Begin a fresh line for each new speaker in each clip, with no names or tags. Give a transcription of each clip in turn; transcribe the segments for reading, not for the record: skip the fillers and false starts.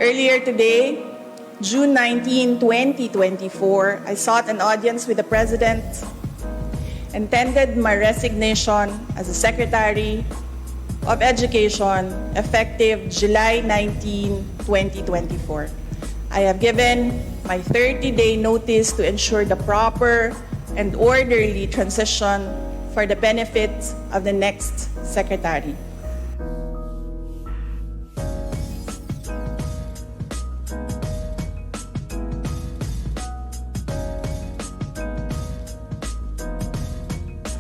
Earlier today, June 19, 2024, I sought an audience with the President and tendered my resignation as the Secretary of Education effective July 19, 2024. I have given my 30-day notice to ensure the proper and orderly transition for the benefit of the next Secretary.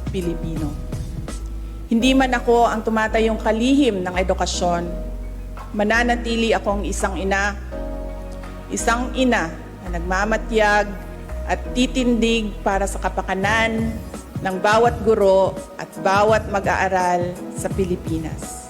Pilipino. Hindi man ako ang tumatayong kalihim ng edukasyon, mananatili akong isang ina na nagmamatyag at titindig para sa kapakanan ng bawat guro at bawat mag-aaral sa Pilipinas.